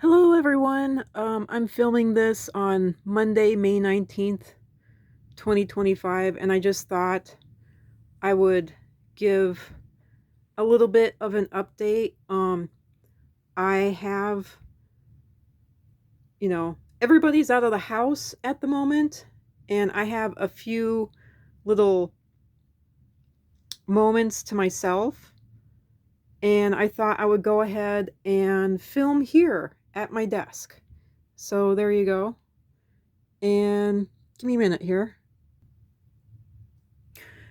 Hello, everyone. I'm filming this on Monday, May 19th, 2025, and I just thought I would give a little bit of an update. I have, everybody's out of the house at the moment, and I have a few little moments to myself, and I thought I would go ahead and film here at my desk. So there you go. And give me a minute here.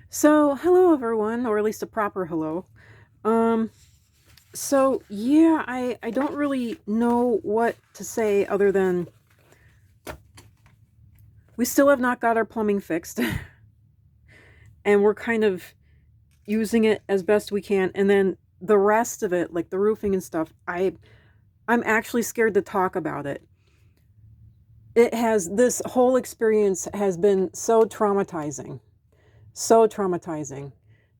So, hello everyone, or at least a proper hello. Um, so yeah, I don't really know what to say other than we still have not got our plumbing fixed, and we're kind of using it as best we can. And then the rest of it, like the roofing and stuff, I'm actually scared to talk about it. This whole experience has been so traumatizing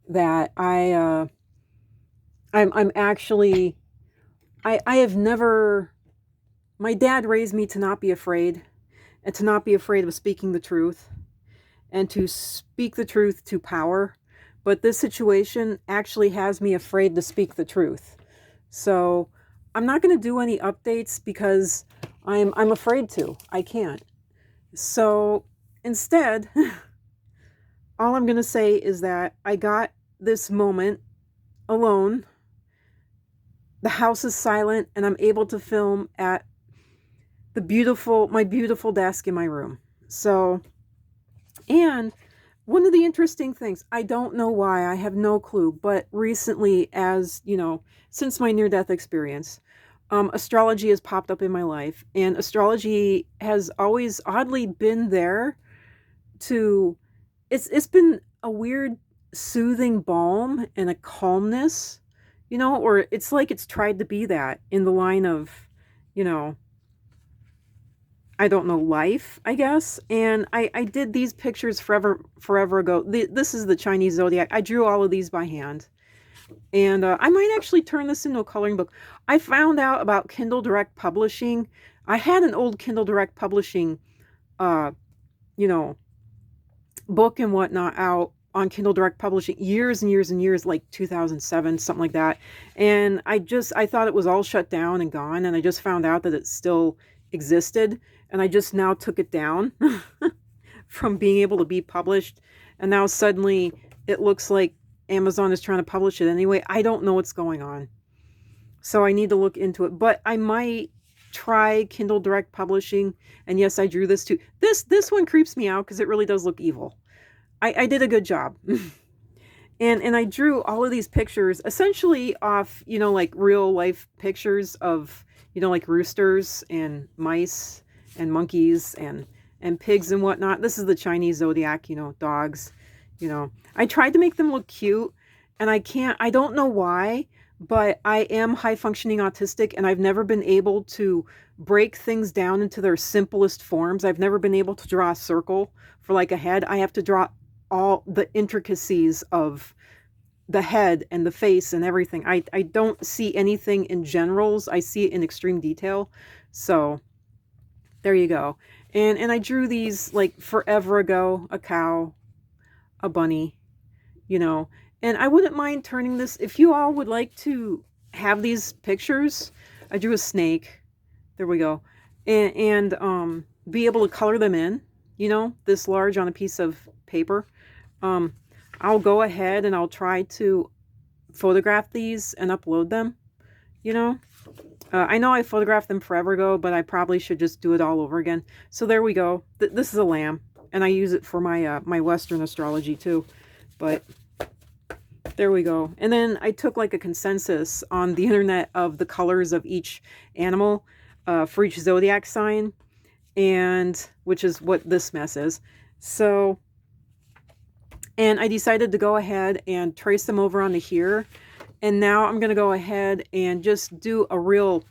that I'm actually I have never my dad raised me to not be afraid and to not be afraid of speaking the truth and to speak the truth to power. But this situation actually has me afraid to speak the truth. So I'm not going to do any updates because I'm afraid to. I can't. So instead, all I'm going to say is that I got this moment alone. The house is silent and I'm able to film at my beautiful desk in my room. So, and one of the interesting things, I don't know why, I have no clue, but recently, since my near-death experience, astrology has popped up in my life, and astrology has always oddly been there to, it's been a weird soothing balm and a calmness, or it's like it's tried to be that in the line of, you know, I don't know, life, I guess. And I did these pictures forever ago. This is the Chinese zodiac. I drew all of these by hand. And I might actually turn this into a coloring book. I found out about Kindle Direct Publishing. I had an old Kindle Direct Publishing, uh, you know, book and whatnot out on Kindle Direct Publishing years and years and years, like 2007, something like that. And I thought it was all shut down and gone. And I just found out that it still existed. And I just now took it down from being able to be published. And now suddenly it looks like Amazon is trying to publish it anyway. I don't know what's going on. So I need to look into it. But I might try Kindle Direct Publishing. And yes, I drew this too. This one creeps me out because it really does look evil. I did a good job. And I drew all of these pictures essentially off, like real life pictures of, like roosters and mice and monkeys and pigs and whatnot. This is the Chinese zodiac, dogs. I tried to make them look cute, and I don't know why, but I am high functioning autistic, and I've never been able to break things down into their simplest forms. I've never been able to draw a circle for like a head. I have to draw all the intricacies of the head and the face and everything. I don't see anything in generals. I see it in extreme detail. So there you go. And I drew these like forever ago, a cow, a bunny, and I wouldn't mind turning this, if you all would like to have these pictures. I drew a snake. There we go. And be able to color them in, this large on a piece of paper. I'll go ahead and I'll try to photograph these and upload them, I know I photographed them forever ago, but I probably should just do it all over again. So there we go. This is a lamb, and I use it for my my Western astrology too. But there we go. And then I took like a consensus on the internet of the colors of each animal for each zodiac sign, and which is what this mess is. So, and I decided to go ahead and trace them over onto here. And now I'm going to go ahead and just do a real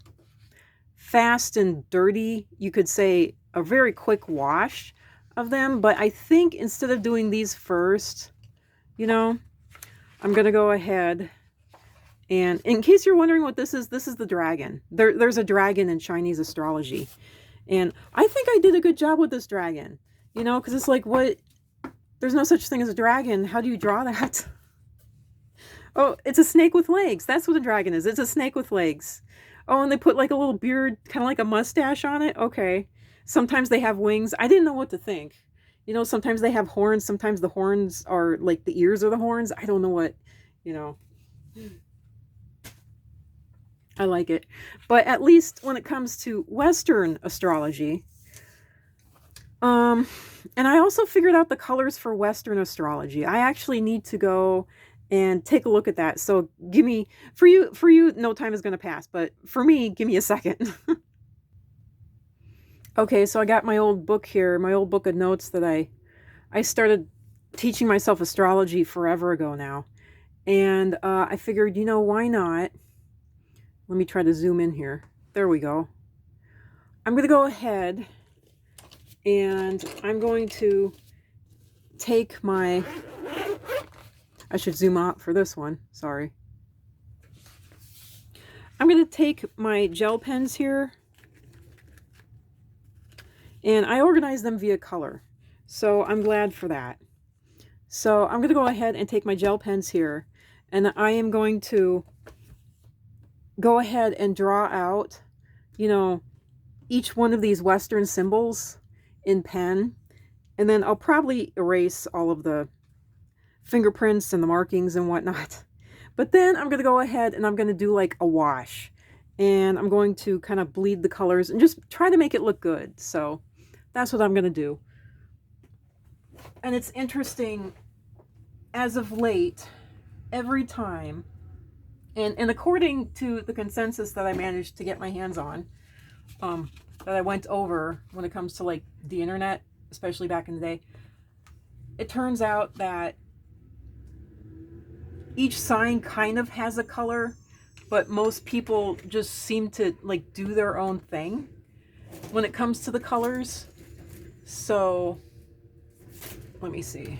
fast and dirty, you could say a very quick wash of them. But I think instead of doing these first, I'm going to go ahead And in case you're wondering what this is the dragon. There's a dragon in Chinese astrology. And I think I did a good job with this dragon. You know, because it's like, what? There's no such thing as a dragon. How do you draw that? Oh, it's a snake with legs. That's what a dragon is. It's a snake with legs. Oh, and they put like a little beard, kind of like a mustache on it. Okay. Sometimes they have wings. I didn't know what to think. You know, sometimes they have horns. Sometimes the horns are like the ears are the horns. I don't know what, you know. I like it. But at least when it comes to Western astrology, and I also figured out the colors for Western astrology. I actually need to go and take a look at that. So give me, for you, no time is going to pass, but for me, give me a second. Okay, so I got my old book here, my old book of notes that I started teaching myself astrology forever ago now. And I figured, you know, why not? Let me try to zoom in here. There we go. I'm going to go ahead and I'm going to take my, I should zoom out for this one, sorry. I'm going to take my gel pens here and I organize them via color. So I'm glad for that. So I'm going to go ahead and take my gel pens here and I am going to go ahead and draw out, you know, each one of these Western symbols in pen. And then I'll probably erase all of the fingerprints and the markings and whatnot. But then I'm going to go ahead and I'm going to do like a wash. And I'm going to kind of bleed the colors and just try to make it look good. So that's what I'm going to do. And it's interesting, as of late, every time, and according to the consensus that I managed to get my hands on, that I went over when it comes to like the internet, especially back in the day, it turns out that each sign kind of has a color, but most people just seem to like do their own thing when it comes to the colors. So let me see.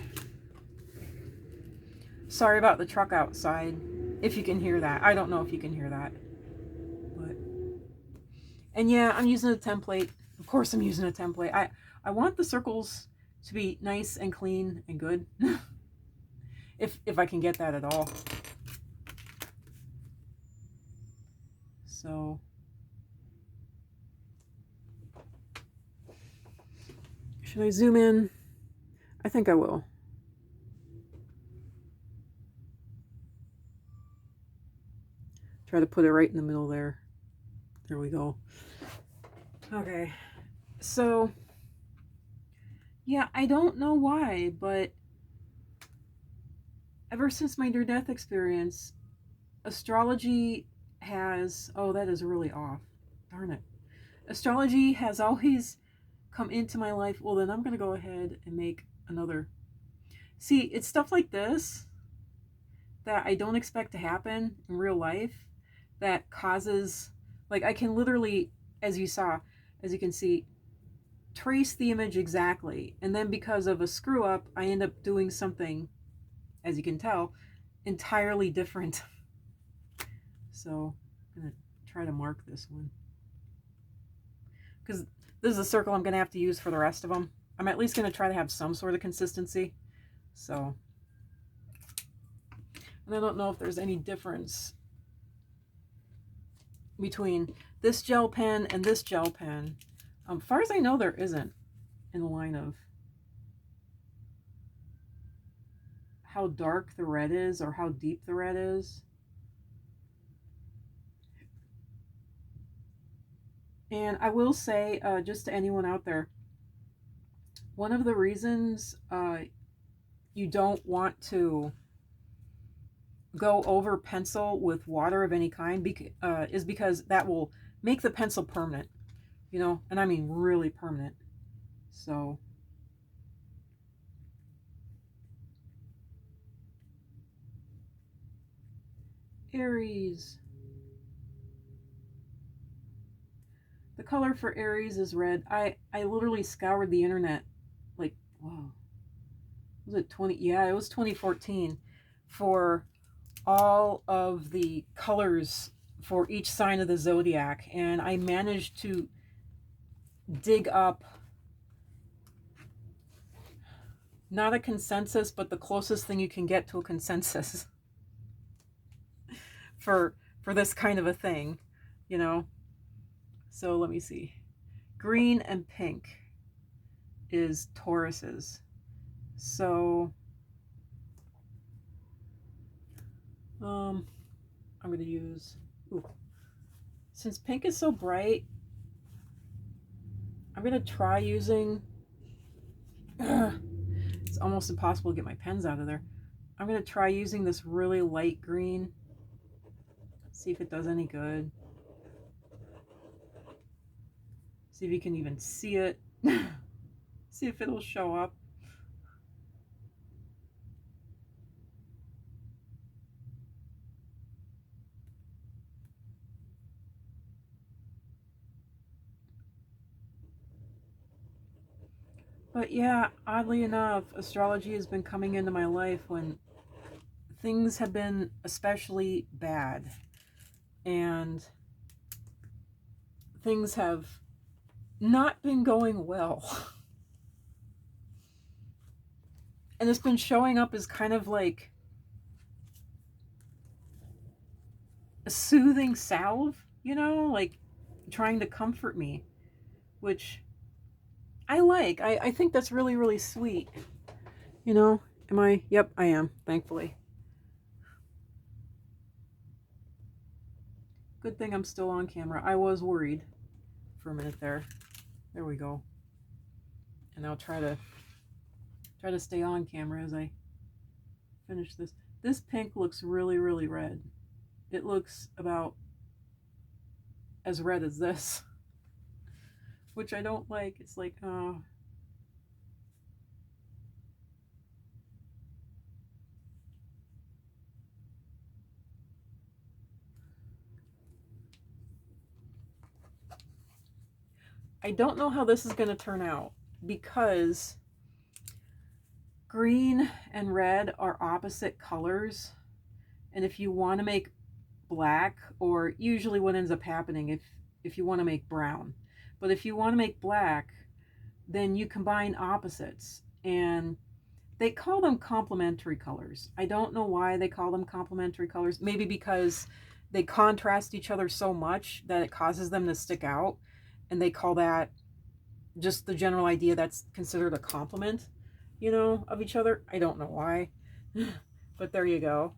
Sorry about the truck outside, if you can hear that. I don't know if you can hear that. But and yeah, I'm using a template. Of course I'm using a template. I want the circles to be nice and clean and good. if I can get that at all. So should I zoom in? I think I will. Try to put it right in the middle there. There we go. Okay. So, yeah, I don't know why, but ever since my near-death experience, astrology has... Oh, that is really off. Darn it. Astrology has always come into my life. Well, then I'm going to go ahead and make another. See, it's stuff like this that I don't expect to happen in real life that causes... Like, I can literally, as you can see, trace the image exactly. And then because of a screw up, I end up doing something, as you can tell, entirely different. So I'm going to try to mark this one, because this is a circle I'm going to have to use for the rest of them. I'm at least going to try to have some sort of consistency. So, and I don't know if there's any difference between this gel pen and this gel pen. As far as I know, there isn't, in the line of how dark the red is or how deep the red is. And I will say, just to anyone out there, one of the reasons you don't want to go over pencil with water of any kind is because that will make the pencil permanent, you know, and I mean really permanent. So Aries. The color for Aries is red. I literally scoured the internet, like, whoa, was it 20? Yeah, it was 2014, for all of the colors for each sign of the zodiac, and I managed to dig up not a consensus, but the closest thing you can get to a consensus for this kind of a thing, you know. So let me see. Green and pink is Tauruses. So I'm going to use, since pink is so bright, I'm going to try using, it's almost impossible to get my pens out of there. I'm going to try using this really light green. See if it does any good. See if you can even see it. See if it'll show up. But yeah, oddly enough, astrology has been coming into my life when things have been especially bad. And things have not been going well. And it's been showing up as kind of like a soothing salve, you know, like trying to comfort me, which I like. I think that's really, really sweet. You know, am I? Yep, I am, thankfully. Good thing I'm still on camera. I was worried for a minute there. There we go. And I'll try to stay on camera as I finish this. This pink looks really, really red. It looks about as red as this, which I don't like. It's like, oh. I don't know how this is going to turn out because green and red are opposite colors. And if you want to make black, or usually what ends up happening if you want to make brown, but if you want to make black, then you combine opposites, and they call them complementary colors. I don't know why they call them complementary colors. Maybe because they contrast each other so much that it causes them to stick out, and they call that just the general idea that's considered a complement, you know, of each other. I don't know why, but there you go.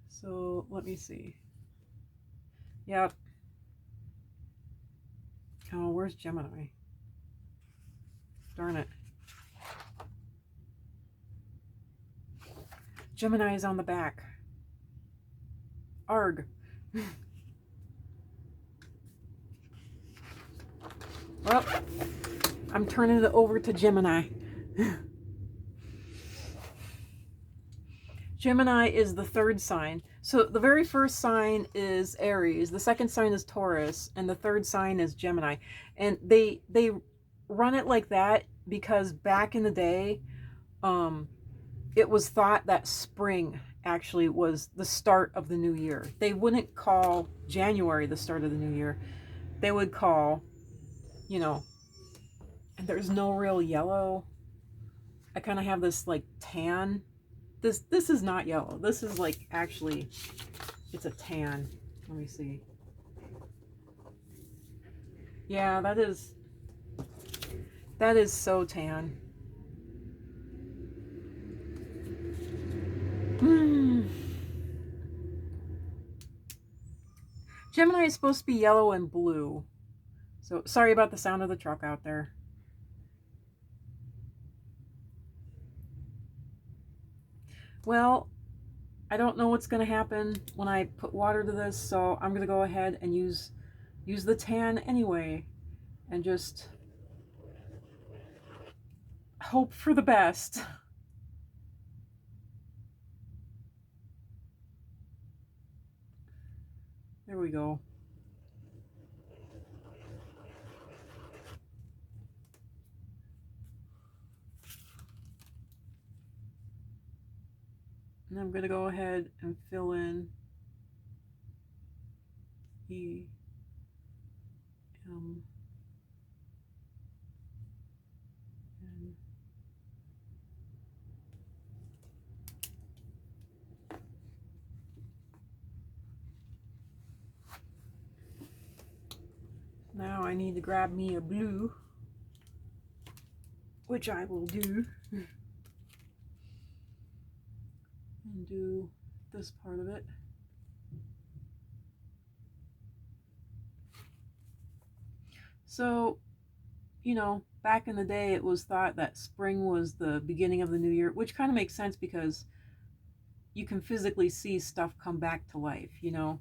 So let me see. Yep. Oh, where's Gemini? Darn it. Gemini is on the back. Arg. Well, I'm turning it over to Gemini. Gemini is the third sign. So the very first sign is Aries, the second sign is Taurus, and the third sign is Gemini. And they run it like that because back in the day, it was thought that spring actually was the start of the new year. They wouldn't call January the start of the new year. They would call, you know, and there's no real yellow. I kind of have this like tan. This is not yellow. This is like, actually, it's a tan. Let me see. Yeah, that is so tan. Gemini is supposed to be yellow and blue. So sorry about the sound of the truck out there. Well, I don't know what's going to happen when I put water to this, so I'm going to go ahead and use the tan anyway and just hope for the best. There we go. And I'm going to go ahead and fill in E, M, N. Now I need to grab me a blue, which I will do, and do this part of it. So, you know, back in the day, it was thought that spring was the beginning of the new year, which kind of makes sense because you can physically see stuff come back to life, you know,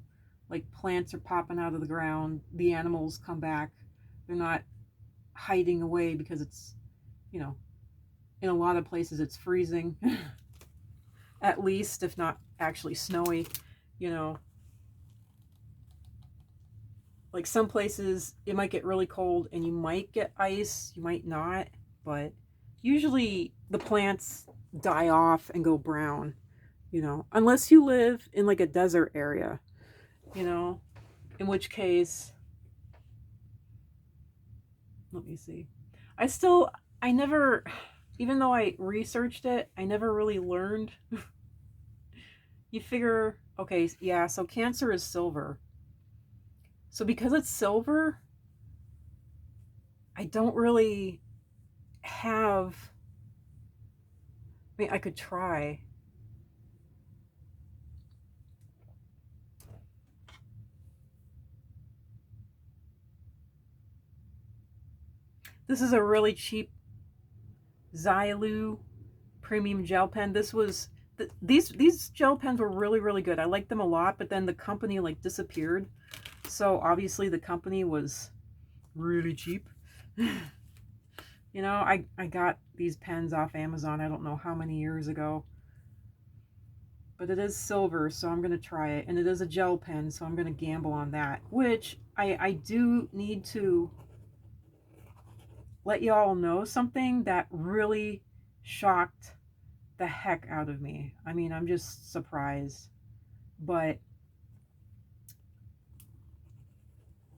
like plants are popping out of the ground, the animals come back, they're not hiding away because it's, you know, in a lot of places it's freezing, at least, if not actually snowy, you know. Like some places it might get really cold and you might get ice, you might not, but usually the plants die off and go brown, you know, unless you live in like a desert area, you know, in which case, let me see. I never, even though I researched it, I never really learned. You figure, okay, yeah, so Cancer is silver. So because it's silver, I don't really have, I mean, I could try. This is a really cheap Xiaolu premium gel pen. This was, these gel pens were really, really good. I liked them a lot, but then the company like disappeared. So obviously the company was really cheap. You know, I got these pens off Amazon, I don't know how many years ago. But it is silver, so I'm going to try it. And it is a gel pen, so I'm going to gamble on that. Which, I do need to let you all know something that really shocked the heck out of me. I mean, I'm just surprised. But,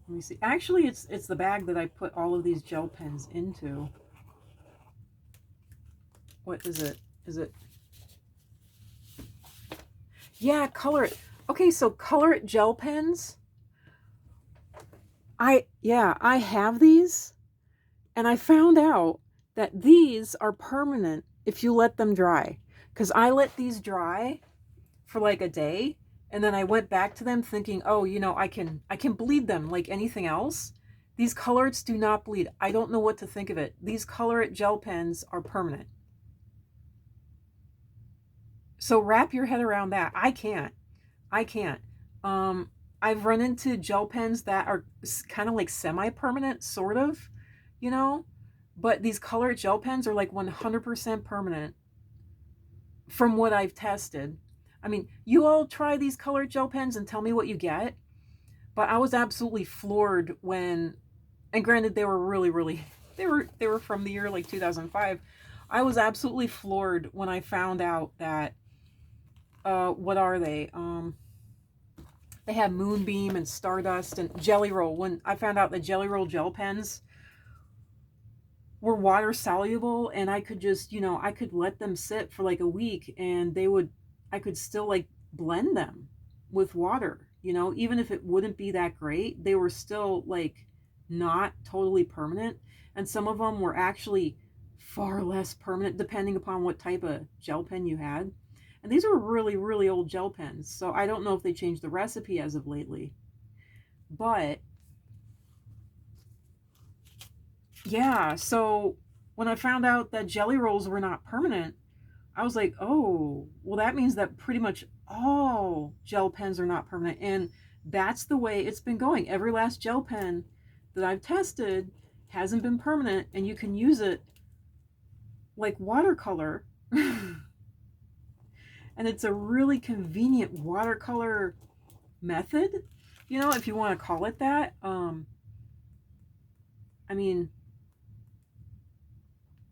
let me see. Actually, it's the bag that I put all of these gel pens into. What is it? Is it? Yeah, color it. Okay, so color it gel pens. I have these, and I found out that these are permanent if you let them dry. Because I let these dry for like a day, and then I went back to them thinking, oh, you know, I can bleed them like anything else. These colorants do not bleed. I don't know what to think of it. These colorant gel pens are permanent. So wrap your head around that. I can't. I've run into gel pens that are kind of like semi-permanent, sort of, you know, but these colored gel pens are like 100% permanent from what I've tested. I mean, you all try these colored gel pens and tell me what you get, but I was absolutely floored when, and granted they were really, really, they were from the year like 2005. I was absolutely floored when I found out that, what are they? They have Moonbeam and Stardust and Jelly Roll. When I found out that Jelly Roll gel pens were water soluble, and I could just, you know, I could let them sit for like a week and I could still like blend them with water, you know, even if it wouldn't be that great, they were still like not totally permanent. And some of them were actually far less permanent depending upon what type of gel pen you had. And these are really, really old gel pens. So I don't know if they changed the recipe as of lately. But yeah, so when I found out that jelly rolls were not permanent, I was like, oh, well, that means that pretty much all gel pens are not permanent. And that's the way it's been going. Every last gel pen that I've tested hasn't been permanent, and you can use it like watercolor. And it's a really convenient watercolor method, you know, if you want to call it that. I mean,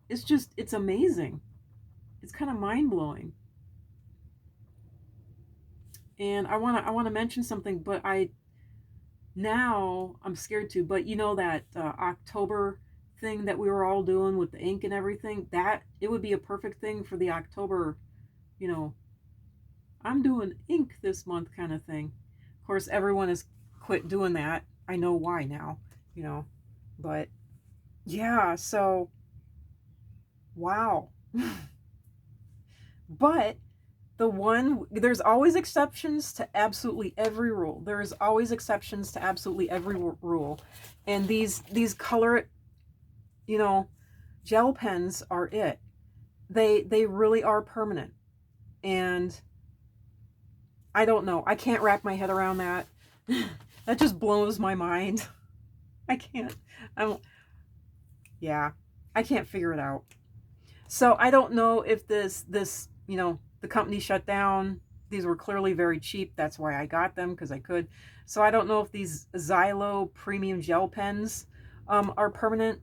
it's amazing. It's kind of mind-blowing. And I want to mention something, but now I'm scared to. But you know that October thing that we were all doing with the ink and everything, that it would be a perfect thing for the October, you know, I'm doing ink this month kind of thing. Of course, everyone has quit doing that. I know why now, you know. But yeah, so wow. But there's always exceptions to absolutely every rule. There's always exceptions to absolutely every rule. And these color, you know, gel pens are it. They really are permanent. And I don't know. I can't wrap my head around that. That just blows my mind. I can't. I'm yeah. I can't figure it out. So I don't know if this, you know, the company shut down. These were clearly very cheap. That's why I got them, because I could. So I don't know if these Xylo premium gel pens are permanent,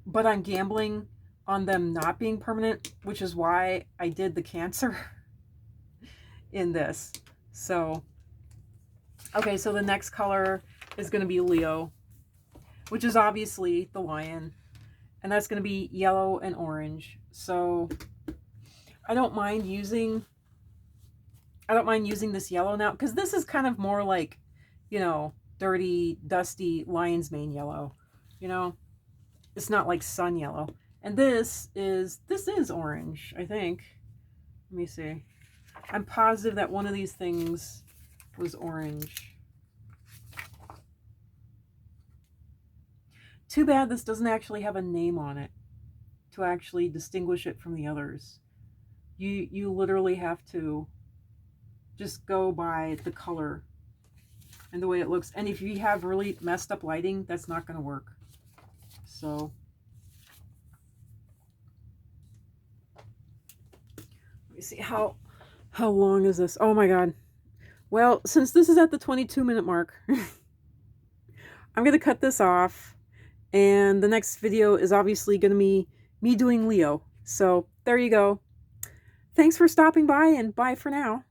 but I'm gambling on them not being permanent, which is why I did the Cancer in this. So, okay, so the next color is going to be Leo, which is obviously the lion, and that's going to be yellow and orange. So I don't mind using this yellow now, because this is kind of more like, you know, dirty, dusty lion's mane yellow. You know, it's not like sun yellow. And this is orange, I think. Let me see. I'm positive that one of these things was orange. Too bad this doesn't actually have a name on it to actually distinguish it from the others. You literally have to just go by the color and the way it looks. And if you have really messed up lighting, that's not going to work. So let me see, how long is this? Oh my god. Well, since this is at the 22-minute mark, I'm going to cut this off. And the next video is obviously going to be me doing Leo. So there you go. Thanks for stopping by, and bye for now.